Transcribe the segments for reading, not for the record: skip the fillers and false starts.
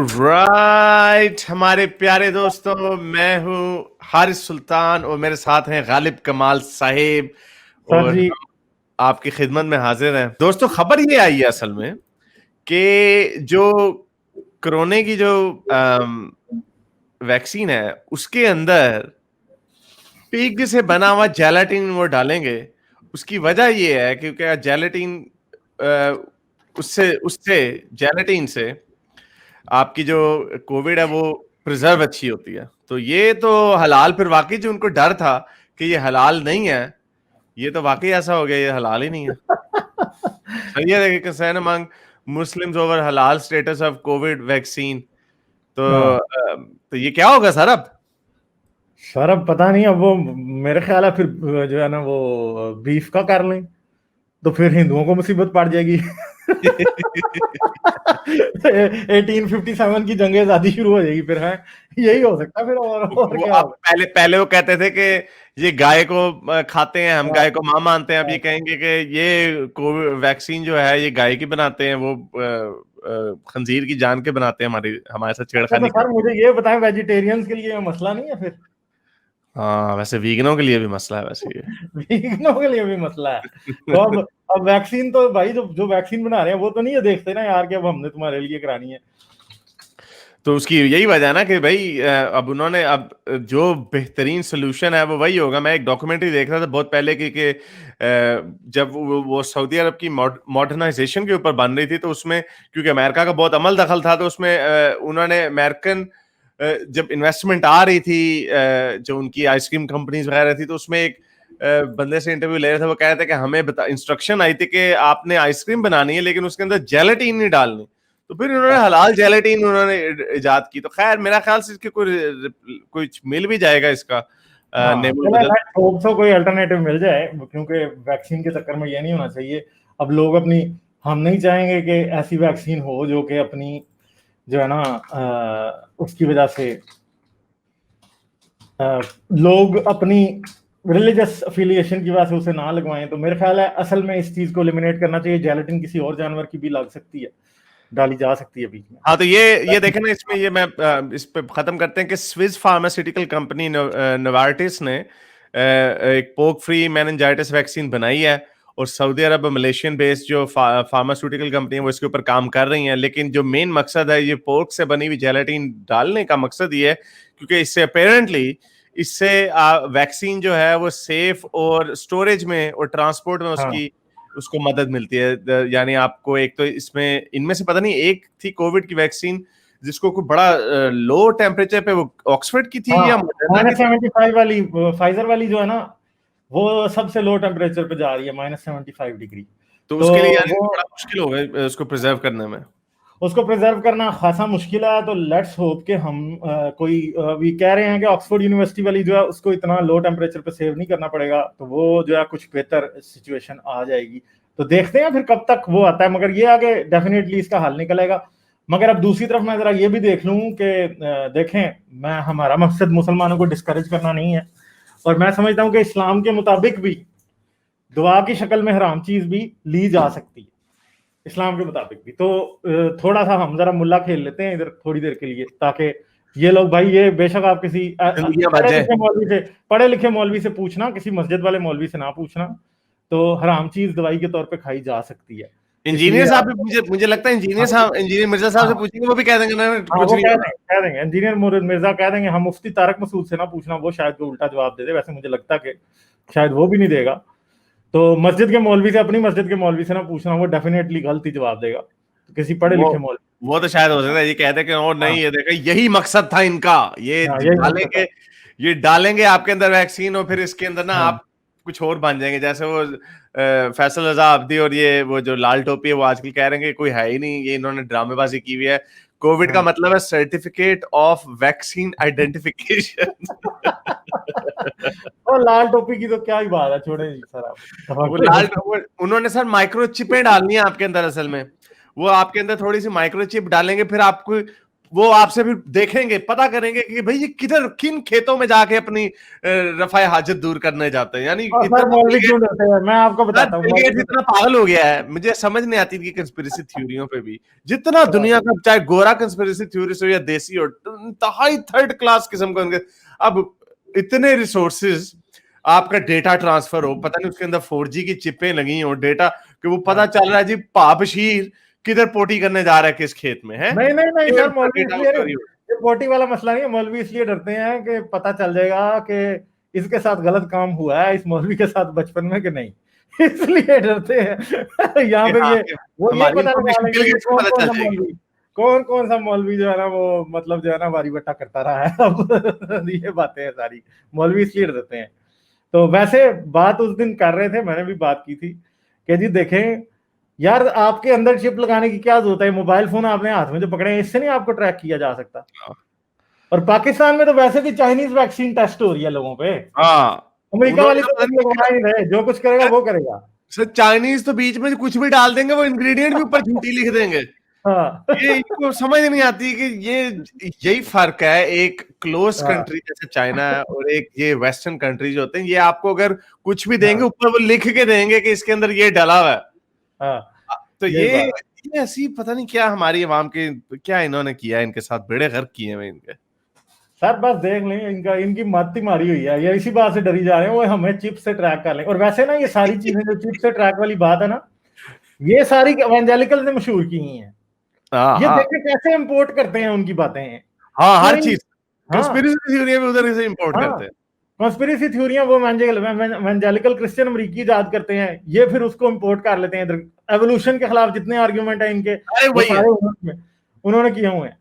Alright हमारे प्यारे दोस्तों, मैं हूं हारिस सुल्तान और मेरे साथ हैं गालिब कमाल साहिब सर और जी। हम आपकी खिदमत में हाजिर हैं। दोस्तों, खबर ये आई है असल में कि जो कोरोना की जो वैक्सीन है उसके अंदर पिग से बना हुआ जेलाटिन वो डालेंगे। उसकी वजह ये है क्योंकि जेलाटिन उससे उससे जेलाटिन से आपकी जो कोविड है वो प्रिजर्व अच्छी होती है। तो ये तो हलाल, फिर वाकई जो उनको डर था कि ये हलाल नहीं है, ये तो वाकई ऐसा हो गया, ये हलाल ही नहीं है। सही है कि सैन अमंग मुस्लिम्स ओवर हलाल स्टेटस ऑफ कोविड वैक्सीन। तो हाँ तो ये क्या होगा सर अब? सर, अब पता नहीं। अब वो मेरे ख्याल है फिर जो है ना वो बीफ का कर लें तो फिर हिंदुओं को मुसीबत पड़ जाएगी। 1857 की जंग आजादी शुरू हो जाएगी फिर है। यही हो सकता है फिर, और वो क्या अब होगा। पहले पहले वो कहते थे कि ये गाय को खाते हैं, हम हाँ, गाय को मां मानते हैं। अब ये हाँ। कहेंगे कि ये कोविड वैक्सीन जो है ये गाय की बनाते हैं, वो खंजीर की जान के बनाते हैं, हमारी हमारे साथ अच्छा, तो छेड़खानी सर करते हैं। मुझे ये बताएं, वेजिटेरियंस के लिए मसला नहीं है फिर? हाँ, वैसे वीगनों के लिए भी मसला है वैसे ये। वीगनों के लिए भी मसला है। तो अब वैक्सीन तो भाई जो जो वैक्सीन बना रहे हैं वो तो नहीं ये देखते ना यार कि अब हमने तुम्हारे लिए करानी है। तो उसकी यही वजह है ना कि भाई अब उन्होंने अब जो बेहतरीन सोल्यूशन है वो वही होगा। मैं एक डॉक्यूमेंट्री देख रहा था बहुत पहले कि जब वो सऊदी अरब की मॉडर्नाइजेशन के ऊपर बन रही थी, तो उसमें क्योंकि अमेरिका का बहुत अमल दखल था, तो उसमें उन्होंने अमेरिकन जब इन्वेस्टमेंट आ रही थी, जो उनकी आइसक्रीम कंपनीज वगैरह थी, तो उसमें एक बंदे से इंटरव्यू ले रहे थे। वो कह रहे थे कि हमें इंस्ट्रक्शन आई थी कि आपने आइसक्रीम बनानी है लेकिन उसके अंदर जेलेटिन नहीं डालनी। तो फिर उन्होंने हलाल जेलेटिन उन्होंने इजाद की। तो खैर, मेरा ख्याल से इसके कुछ मिल भी जाएगा इसका हाँ, नेमुल चलो, बदल। मैं होप सो कोई अल्टरनेटिव मिल जाए, क्योंकि वैक्सीन के चक्कर में ये नहीं होना चाहिए। अब लोग अपनी, हम नहीं चाहेंगे कि ऐसी वैक्सीन हो जो कि अपनी जो है ना उसकी वजह से लोग अपनी रिलीजियस अफिलिएशन की वजह से उसे ना लगवाएं। तो मेरे ख्याल है असल में इस चीज को एलिमिनेट करना चाहिए। जेलेटिन किसी और जानवर की भी लग सकती है, डाली जा सकती है बीच में। हाँ, तो ये देखें ना, इसमें ये मैं इस पे खत्म करते हैं कि स्विस फार्मास्यूटिकल कंपनी नोवार्टिस ने एक पोक फ्री मेनिंजाइटिस वैक्सीन बनाई है, और सऊदी अरब मलेशियन बेस्ड जो फार्मास्यूटिकल कंपनी है वो इसके ऊपर काम कर रही हैं। लेकिन जो मेन मकसद है ये पोर्क से बनी हुई जेलेटिन डालने का मकसद ये है क्योंकि इससे अपेरेंटली इससे वैक्सीन जो है वो सेफ और स्टोरेज में और ट्रांसपोर्ट में हाँ, उसको मदद मिलती है। यानी आपको एक तो इसमें इनमें से पता नहीं एक थी कोविड की वैक्सीन जिसको कोई बड़ा लो टेम्परेचर पे, वो ऑक्सफोर्ड की थी हाँ। या मॉडर्ना की थी? -75 वाली फाइजर वाली जो है ना, वो सबसे लो टेम्परेचर पे जा रही है, -75 डिग्री। तो तो उसके लिए यानी वो बड़ा मुश्किल होगा उसको प्रिजर्व करने में। उसको प्रिजर्व करना खासा मुश्किल है। तो लेट्स होप कि हम कोई भी कह रहे हैं कि ऑक्सफोर्ड यूनिवर्सिटी वाली जो है उसको इतना लो टेम्परेचर पे सेव नहीं करना पड़ेगा, तो वो जो है कुछ बेहतर सिचुएशन आ जाएगी। तो देखते हैं फिर कब तक वो आता है, मगर ये आगे डेफिनेटली इसका हल निकलेगा। मगर अब दूसरी तरफ मैं जरा ये भी देख लूं कि देखें, मैं हमारा मकसद मुसलमानों को डिस्करेज करना नहीं है, और मैं समझता हूं कि इस्लाम के मुताबिक भी दुआ की शक्ल में हराम चीज भी ली जा सकती है, इस्लाम के मुताबिक भी। तो थोड़ा सा हम जरा मुल्ला खेल लेते हैं इधर थोड़ी देर के लिए, ताकि ये लोग, भाई ये बेशक आप किसी जिंदगी बच जाए। पढ़े लिखे मौलवी से पूछना, किसी मस्जिद वाले मौलवी से ना पूछना। तो हराम चीज दवाई के तौर पे खाई जा सकती है, इंजीनियर इसलिए साहब आप। भी, मुझे लगता है इंजीनियर हाँ, साहब, इंजीनियर मिर्जा साहब से हाँ, पूछेंगे वो भी कह देंगे ना हाँ, कुछ वो नहीं कह होना। देंगे, इंजीनियर मिर्जा कह देंगे। हम मुफ्ती तारक मसूद से ना पूछना, वो शायद कोई उल्टा जवाब दे दे। वैसे मुझे लगता है कि शायद वो भी नहीं देगा। तो मस्जिद के मौलवी से, अपनी मस्जिद के मौलवी से ना पूछना, वो डेफिनेटली गलत ही जवाब देगा। तो किसी पढ़े वो लिखे मौलवी। वो तो शायद हो सकता है ये कहते कि और हाँ, नहीं, ये देखा यही मकसद था इनका, ये हाँ, यही मकसद था। डालेंगे, ये डालेंगे आपके अंदर वैक्सीन और फिर इसके अंदर ना हाँ, आप कुछ और बन जाएंगे। जैसे वो फैसल रजा अब्दी और ये वो जो लाल टोपी है वो आजकल कह रहे हैं कि कोई है ही नहीं, ये इन्होंने ड्रामेबाजी की हुई है। कोविड का हाँ। मतलब है सर्टिफिकेट ऑफ वैक्सीन आइडेंटिफिकेशन। और लाल टोपी की तो क्या ही बात है, छोड़े जी सर आप। वो लाल उन्होंने सर माइक्रोचिपें डालनी है आपके अंदर। असल में वो आपके अंदर थोड़ी सी माइक्रोचिप डालेंगे, फिर आपको वो आपसे फिर देखेंगे, पता करेंगे कि भाई ये किधर किन खेतों में जाके अपनी रफाए हाजत दूर करने जाते हैं। यानी और सर इतना मौलवी क्यों डरते हैं, मैं आपको बताता हूँ बिल मौलवी गेट्स क्यों इतना पागल हो गया है, मुझे समझ नहीं आती इनकी कंस्पिरेसी थ्योरियों पे भी। जितना दुनिया का चाहे गोरा कंस्पिरेसी थ्योरिस्ट हो या देसी हो, इंतहाई थर्ड क्लास किस्म का उनके। अब इतने रिसोर्सेज, आपका डेटा ट्रांसफर हो, पता नहीं उसके अंदर 4G की चिपें लगी हो, डेटा कि वो पता चल रहा है जी पापशीर किधर पोटी करने जा रहा है, किस खेत में है, नहीं नहीं नहीं ये सर, उनका मौलवी डेटा इसलिए नहीं, चोरी हो। ये पोटी वाला मसला नहीं है। मौलवी इसलिए डरते हैं कि पता चल जाएगा कि इसके साथ गलत काम हुआ है इस मौलवी के साथ बचपन में कि नहीं, इसलिए डरते हैं। यहाँ कि पे हाँ, ये कि वो ये हमारी पता लगा इंफॉर्मेशन बिल लेंगे कि गेट्स को पता चल जाएगी। कौन सा मौलवी जो है ना वो मतलब जो है ना वारी बट्टा करता रहा है। अब ये बातें हैं सारी, मौलवी इसलिए डरते हैं। तो वैसे बात उस दिन कर रहे थे, मैंने भी बात की थी कि जी देखें यार, आपके अंदर चिप लगाने की क्या जरूरत है, मोबाइल फोन आपने हाथ में जो पकड़े हैं इससे नहीं आपको ट्रैक किया जा सकता। और पाकिस्तान में तो वैसे भी चाइनीज वैक्सीन टेस्ट हो रही है लोगों पे, हाँ, अमेरिका उन्होंने वाली तो तो पता कुछ लगवा ही रहे, जो कुछ करेगा नहीं, वो करेगा। सर चाइनीज तो बीच में कुछ भी डाल देंगे, वो इंग्रेडिएंट भी ऊपर झूठी लिख देंगे। हाँ ये इनको समझ नहीं आती कि ये यही फर्क है एक क्लोज हाँ कंट्री जैसे चाइना है और एक ये वेस्टर्न कंट्रीज होते हैं। ये आपको अगर कुछ भी देंगे हाँ ऊपर वो लिख के देंगे कि इसके अंदर ये डला हुआ है। हाँ, तो यही बात। ये ऐसी पता नहीं क्या हमारी आवाम के क्या इन्होंने किया है, इनके साथ बेड़े गर्क किए हैं इनके। सर बस देख लें, इनका इनकी मत ही मारी हुई है, ये इसी बात से डरी जा रहे हैं वो हमें चिप से ट्रैक कर लें। और वैसे ना ये सारी चीजें जो चिप से ट्रैक वाली बात है ना, ये सारी एवेंजेलिकल ने मशहूर की ही हैं। हाँ ये हाँ देखें कैसे इंपोर्ट करते हैं उनकी बातें। हाँ, हर कोई, चीज हाँ कंस्पिरेसी थ्योरी भी उधर से इंपोर्ट हाँ, करते हैं। कॉन्स्पिरेसी थ्योरियां वो एवेंजेलिकल क्रिश्चियन अमरीकी इजाद करते हैं, ये फिर उसको इंपोर्ट कर लेते हैं इधर। एवोल्यूशन के खिलाफ जितने आर्ग्यूमेंट है इनके, अरे वो वही है। सारे उन्होंने किए हुए हैं।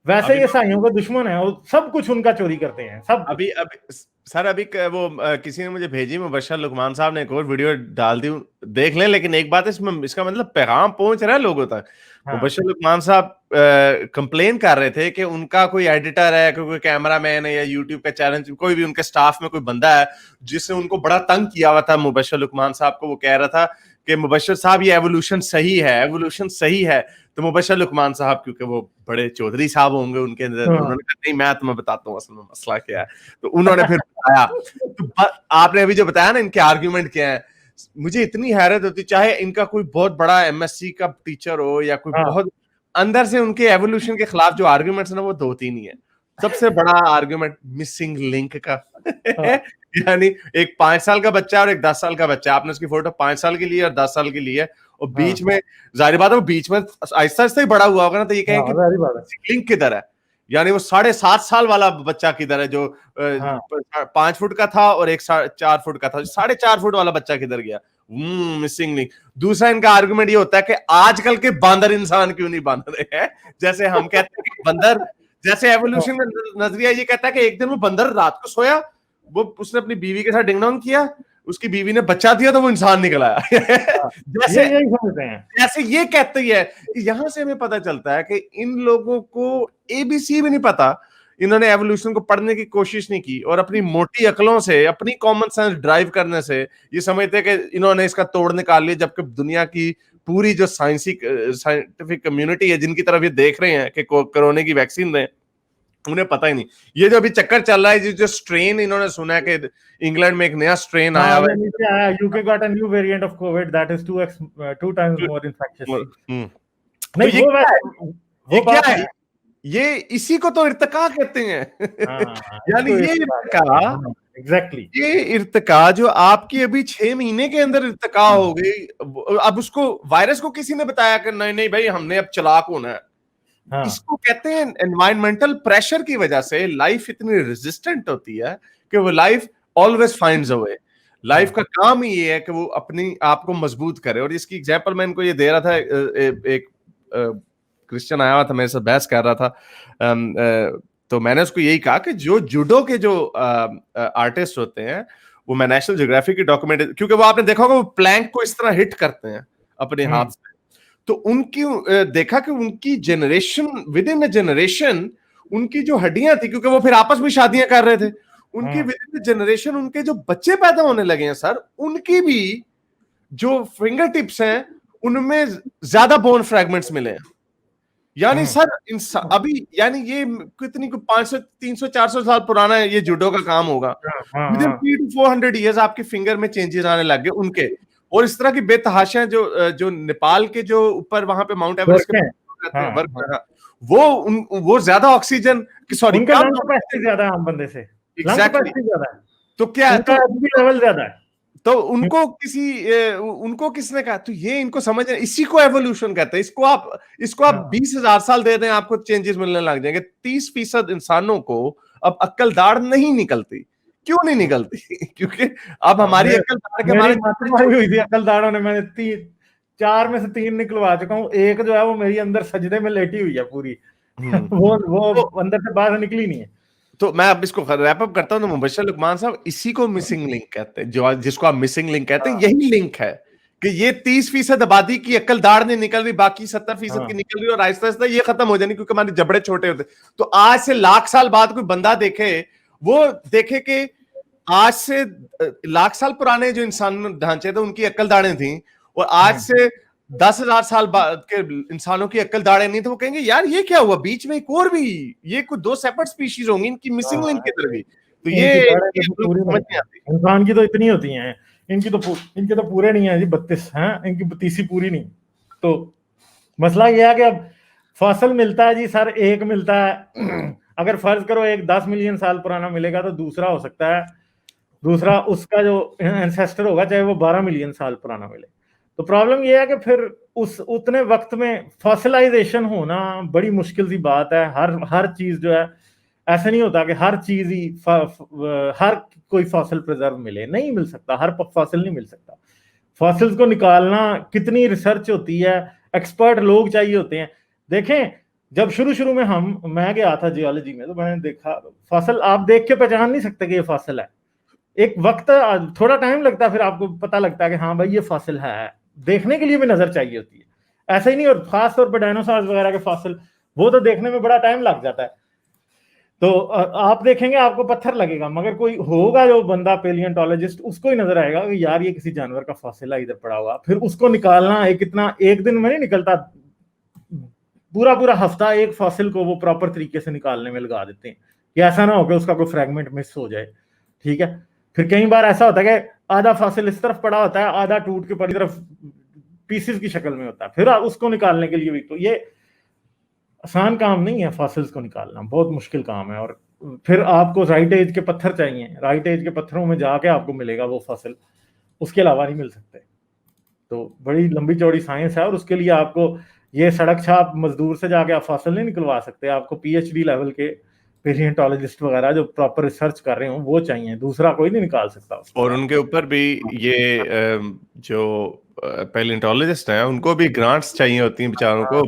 वैसे अभी ये ईसाइयों के दुश्मन है और सब कुछ उनका चोरी करते हैं, सब कुछ। अभी अभी सर अभी वो किसी ने मुझे भेजी, मुबश्शिर लुकमान साहब ने एक और वीडियो डाल दी, देख लें। लेकिन एक बात है इसमें, इसका मतलब पैगाम पहुंच रहा है लोगों तक। हाँ मुबश्शिर लुकमान साहब कंप्लेन कर रहे थे कि उनका कोई एडिटर है, कोई कैमरामैन है या यूट्यूब का चैनल, कोई भी उनके स्टाफ में कोई बंदा है जिसने उनको बड़ा तंग किया हुआ था मुबश्शिर लुकमान साहब को। वो कह रहा था कि मुबश्शिर साहब ये एवोल्यूशन सही है, एवोल्यूशन सही है। तो मुबश्शिर लुकमान साहब क्योंकि वो बड़े चौधरी साहब होंगे उनके अंदर, हाँ उन्होंने कहा नहीं मैं तुम्हें बताता हूँ असल में मसला क्या है। तो उन्होंने फिर बताया। तो आपने अभी जो बताया ना इनके आर्ग्यूमेंट क्या है, मुझे इतनी हैरत होती, चाहे इनका कोई बहुत बड़ा MSc का टीचर हो या कोई हाँ बहुत अंदर से उनके एवोल्यूशन के खिलाफ जो आर्ग्यूमेंट्स ना वो दो तीन ही है। सबसे बड़ा आर्ग्यूमेंट मिसिंग लिंक का। हाँ यानी एक 5 साल का बच्चा और एक 10 साल का बच्चा, आपने उसकी फोटो 5 साल की ली है और 10 साल की ली है, और बीच हाँ में जाहिर बात है वो बीच में आहिस्ता आहिस्ता ही बड़ा हुआ होगा ना, तो ये कहें कि हाँ, वही बात है। लिंक किधर है। यानी वो 7.5 साल वाला बच्चा किधर है जो हाँ 5 फुट का था और एक 4 फुट का था, 4.5 फुट वाला बच्चा किधर गया। Missing link. दूसरा इनका आर्गुमेंट ये होता है कि आजकल के बांदर इंसान क्यों नहीं बन रहे हैं। जैसे हम कहते हैं कि बंदर, जैसे एवोल्यूशन का नजरिया ये कहता है कि एक दिन वो बंदर रात को सोया, वो उसने अपनी बीवी के साथ डिंग डोंग किया, उसकी बीवी ने बच्चा दिया तो वो इंसान निकल आया। हाँ, जैसे यही समझते हैं। जैसे ये कहते ही है। यहां से हमें पता चलता है कि इन लोगों को ABC भी नहीं पता, इन्होंने एवोल्यूशन को पढ़ने की कोशिश नहीं की और अपनी मोटी अकलों से, अपनी कॉमन सेंस ड्राइव करने से ये समझते हैं कि इन्होंने इसका तोड़ निकाल लिया। जबकि दुनिया की पूरी जो साइंटिफिक कम्युनिटी है जिनकी तरफ ये देख रहे हैं कि कोरोना की वैक्सीन दें, उन्हें पता ही नहीं। ये जो अभी चक्कर चल रहा है, जो स्ट्रेन इन्होंने सुना है कि इंग्लैंड में एक नया स्ट्रेन आया हाँ हुआ ये नीचे आया, UK got a new variant of Covid that is 2 times more infectious. है। तो नहीं ये वो क्या है, ये वो क्या बात है, है। ये इसी को तो इर्तिका कहते हैं। हाँ यानी इसको ये इर्तिका कहते इर्तिका, हैं, हाँ, एग्जैक्टली। ये इर्तिका जो आपकी अभी 6 महीने के अंदर इर्तिका हो गई। अब उसको वायरस को किसी ने बताया कि नहीं नहीं भाई हमने अब चालाक होना है। हाँ इसको कहते हैं एनवायरमेंटल प्रेशर की वजह से लाइफ इतनी रेजिस्टेंट होती है कि वो life always finds a way. Life हाँ का काम ही ये है कि वो अपनी आप को मजबूत करे। और इसकी एग्जांपल मैं इनको ये दे रहा था, एक क्रिश्चियन आया हुआ था मेरे साथ बहस कर रहा था। तो मैंने उसको यही कहा कि जो जूडो के जो आर्टिस्ट होते हैं, वो मैं नेशनल ज्योग्राफी की डॉक्यूमेंट, क्योंकि वो आपने देखा होगा वो प्लैंक को इस तरह हिट करते हैं अपने हाथ से, तो उनकी देखा कि उनकी generation, with in a generation उनकी जो हड्डियां थी, क्योंकि वो फिर आपस में शादियां कर रहे थे, उनकी विद इन जनरेशन उनके जो बच्चे पैदा होने लगे हैं सर, उनकी भी जो फिंगर टिप्स हैं उनमें ज्यादा बोन फ्रैगमेंट्स मिले हैं। यानी सर अभी यानी ये कितनी को 500 300 400 साल पुराना है ये जूडो का काम होगा। विद इन 3 to 400 इयर्स आपके फिंगर में चेंजेस आने लग गए उनके। और इस तरह की बेतहाशा जो नेपाल के जो ऊपर वहां पे माउंट एवरेस्ट के रहते हैं वर्क, वो ज्यादा ऑक्सीजन सॉरी उनका लंग कैपेसिटी ज्यादा है आम बंदे से, लंग कैपेसिटी ज्यादा है, तो क्या उनका लेवल ज्यादा है। तो उनको किसने कहा? तो ये इनको समझ, इसी को एवोल्यूशन कहते हैं। इसको आप 20,000 साल दे दें आपको चेंजेस मिलने लग जाएंगे। 30% इंसानों को अब अक्ल दाढ़ नहीं निकलती। क्यों नहीं निकलती? क्योंकि अब हमारी अक्ल दाढ़ के हमारे हुई थी अक्ल दाढ़ों ने, मैंने 4 में से 3 निकलवा चुका हूँ। एक जो है वो मेरी अंदर सजदे में लेटी हुई है पूरी। वो अंदर से बाहर निकली नहीं है। तो मैं अब इसको रैप अप करता हूं। तो मुबश्शिर लुकमान साहब, इसी को मिसिंग लिंक कहते हैं, जो जिसको आप मिसिंग लिंक कहते हैं, यही लिंक है कि ये 30% आबादी की अक्ल दाढ़ नहीं निकल रही, बाकी 70% की निकल रही, और आहिस्ता आहिस्ता ये खत्म हो जानी क्योंकि हमारे जबड़े छोटे होते। तो आज से लाख साल बाद कोई बंदा देखे, वो देखे कि आज से लाख साल पुराने जो इंसान ढांचे थे उनकी अक्ल दाढ़ें थी, और आज से 10,000 साल बाद के इंसानों की अक्ल दाढ़ें नहीं, तो वो कहेंगे यार ये क्या हुआ, बीच में एक और भी, ये कुछ 2 सेपरेट स्पीशीज होंगी, इनकी मिसिंग लिंक किधर गई? तो ये समझ नहीं आती। इंसान की तो इतनी होती हैं, इनके तो पूरे नहीं है जी, 32 हैं, इनकी 32 पूरी नहीं। तो मसला ये है कि अब फसल मिलता है जी सर, एक मिलता है। अगर फर्ज करो एक 10 मिलियन साल पुराना मिलेगा तो दूसरा हो सकता है, दूसरा उसका जो एंसेस्टर होगा चाहे वो 12 मिलियन साल पुराना मिले। तो प्रॉब्लम ये है कि फिर उस उतने वक्त में फॉसिलाइजेशन होना बड़ी मुश्किल सी बात है। हर चीज जो है, ऐसा नहीं होता कि हर चीज ही हर कोई फॉसिल प्रिजर्व मिले, नहीं मिल सकता, हर फॉसिल नहीं मिल सकता। फॉसिल्स को निकालना कितनी रिसर्च होती है, एक्सपर्ट लोग चाहिए होते हैं। देखें जब शुरू में मैं गया था जियोलॉजी में, तो मैंने देखा फॉसिल आप देख के पहचान नहीं सकते कि ये फॉसिल है। एक वक्त थोड़ा टाइम लगता है, फिर आपको पता लगता है कि हाँ भाई ये फॉसिल है। देखने के लिए भी नजर चाहिए होती है, ऐसा ही नहीं। और खास तौर पर डायनासोर वगैरह के फॉसिल, वो तो देखने में बड़ा टाइम लग जाता है। तो आप देखेंगे आपको पत्थर लगेगा, मगर कोई होगा जो बंदा पेलियोंटोलॉजिस्ट, उसको ही नजर आएगा कि यार ये किसी जानवर का फॉसिल है, इधर पड़ा हुआ। फिर उसको निकालना एक दिन में नहीं निकलता, पूरा हफ्ता एक फॉसिल को वो प्रॉपर तरीके से निकालने में लगा देते हैं कि ऐसा ना हो कि उसका कोई फ्रेगमेंट मिस हो जाए। ठीक है, फिर कई बार ऐसा होता है कि आधा फॉसिल इस तरफ पड़ा होता है, आधा टूट के परी तरफ पीसेस की शक्ल में होता है। फिर उसको निकालने के लिए भी तो ये आसान काम नहीं है, फॉसिल्स को निकालना बहुत मुश्किल काम है। और फिर आपको राइट एज के पत्थर चाहिए, राइट एज के पत्थरों में जाके आपको मिलेगा वो फॉसिल, उसके अलावा नहीं मिल सकते। तो बड़ी लंबी चौड़ी साइंस है, और उसके लिए आपको ये सड़क छाप मजदूर से जाके आप फॉसिल नहीं निकलवा सकते। आपको PhD लेवल के पेलियोंटोलॉजिस्ट वगैरह जो प्रॉपर रिसर्च कर रहे हो वो चाहिए, दूसरा कोई नहीं निकाल सकता। और उनके ऊपर भी ये जो पेलियोंटोलॉजिस्ट हैं उनको भी ग्रांट्स चाहिए होती हैं बेचारों को।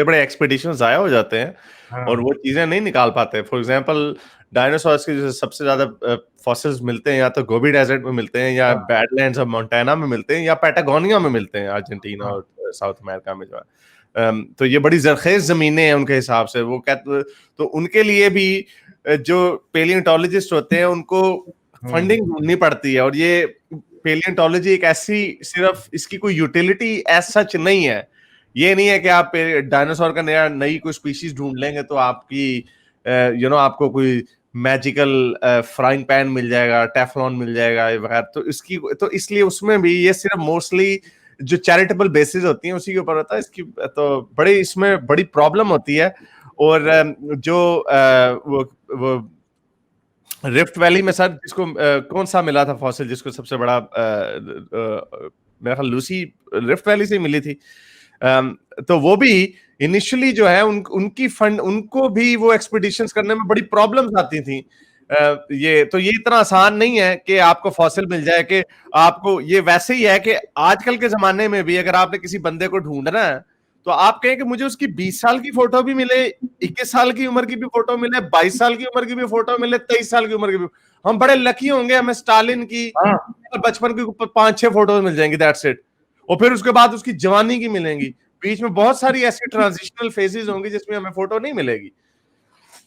बड़े एक्सपीडिशंस ज़ाया हो जाते हैं और वो चीजें नहीं निकाल पाते। फॉर एग्जांपल डायनासोर्स के जो सबसे ज्यादा फॉसिल्स मिलते हैं या तो गोबी डेजर्ट में मिलते हैं, या बैडलैंड्स ऑफ मोंटाना में मिलते हैं, या पैटागोनिया में मिलते हैं, अर्जेंटीना और साउथ अमेरिका में जो है। तो ये बड़ी जरखेज जमीनें हैं उनके हिसाब से। वो कहते तो उनके लिए भी जो पेलियोंटोलॉजिस्ट होते हैं उनको फंडिंग ढूंढनी पड़ती है। और ये पेलियोंटोलॉजी एक ऐसी, सिर्फ इसकी कोई यूटिलिटी एज सच नहीं है। ये नहीं है कि आप डायनासोर का नई कोई स्पीशीज ढूंढ लेंगे तो आपकी आपको कोई मैजिकल फ्राइंग पैन मिल जाएगा, टेफ्लॉन मिल जाएगा वगैरह। तो इसलिए उसमें भी ये सिर्फ मोस्टली जो चैरिटेबल बेसिस होती हैं उसी के ऊपर होता है। इसकी तो इसमें बड़ी प्रॉब्लम होती है। और जो वो रिफ्ट वैली में सर जिसको कौन सा मिला था फॉसिल, जिसको सबसे बड़ा मेरा ख्याल लूसी रिफ्ट वैली से मिली थी। तो वो भी इनिशियली जो है उनको भी वो एक्सपीडिशंस करने में बड़ी प्रॉब्लम्स आती थी। ये इतना आसान नहीं है कि आपको फॉसिल मिल जाए। कि आपको ये वैसे ही है कि आजकल के जमाने में भी अगर आपने किसी बंदे को ढूंढना है तो आप कहें कि मुझे उसकी 20 साल की फोटो भी मिले, 21 साल की उम्र की भी फोटो मिले, 22 साल की उम्र की भी फोटो मिले, 23 साल की उम्र की भी, हम बड़े लकी होंगे, हमें स्टालिन की बचपन की 5-6 फोटो मिल जाएंगी, दैट्स इट। और फिर उसके बाद उसकी जवानी की मिलेंगी। बीच में बहुत सारी ऐसी ट्रांजिशनल फेजेस होंगी जिसमें हमें फोटो नहीं मिलेगी।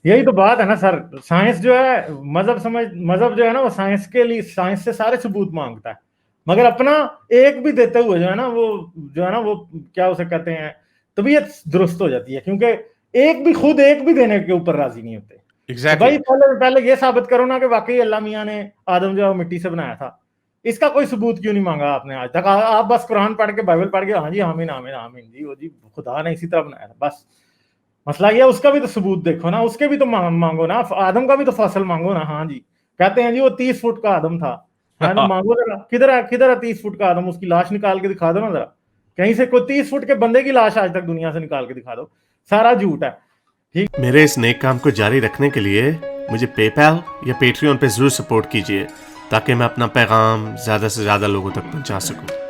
यही तो बात है ना सर, साइंस जो है मजहब जो है ना वो साइंस के लिए, साइंस से सारे सबूत मांगता है, मगर अपना एक भी देते हुए जो है ना वो क्या उसे कहते हैं तबीयत दुरुस्त हो जाती है, क्योंकि एक भी देने के ऊपर राजी नहीं होते। एग्जैक्टली भाई पहले ये साबित करो ना कि वाकई अल्लाह मियाँ ने आदम जो है मिट्टी से बनाया था। इसका कोई सबूत क्यों नहीं मांगा आपने आज तक? आप बस कुरान पढ़ के बाइबल पढ़ के हाँ जी आमीन आमीन आमीन जी, वो जी खुदा ने इसी तरह बनाया था, बस। मसला ये उसका भी तो सबूत देखो ना, उसके भी तो मांगो ना, आदम का भी तो फसल मांगो ना। हाँ जी, कहते हैं जी वो 30 फुट का आदम था। हाँ तो मांगो जरा, किधर है 30 फुट का आदम? उसकी लाश निकाल के दिखा दो ना जरा, कहीं से कोई 30 फुट के बंदे की लाश आज तक दुनिया से निकाल के दिखा दो। सारा झूठ है। मेरे इस नेक काम को जारी रखने के लिए मुझे पेपैल या पेट्रियन पे जरूर सपोर्ट कीजिए, ताकि मैं अपना पैगाम ज्यादा से ज्यादा लोगों तक पहुंचा सकूं।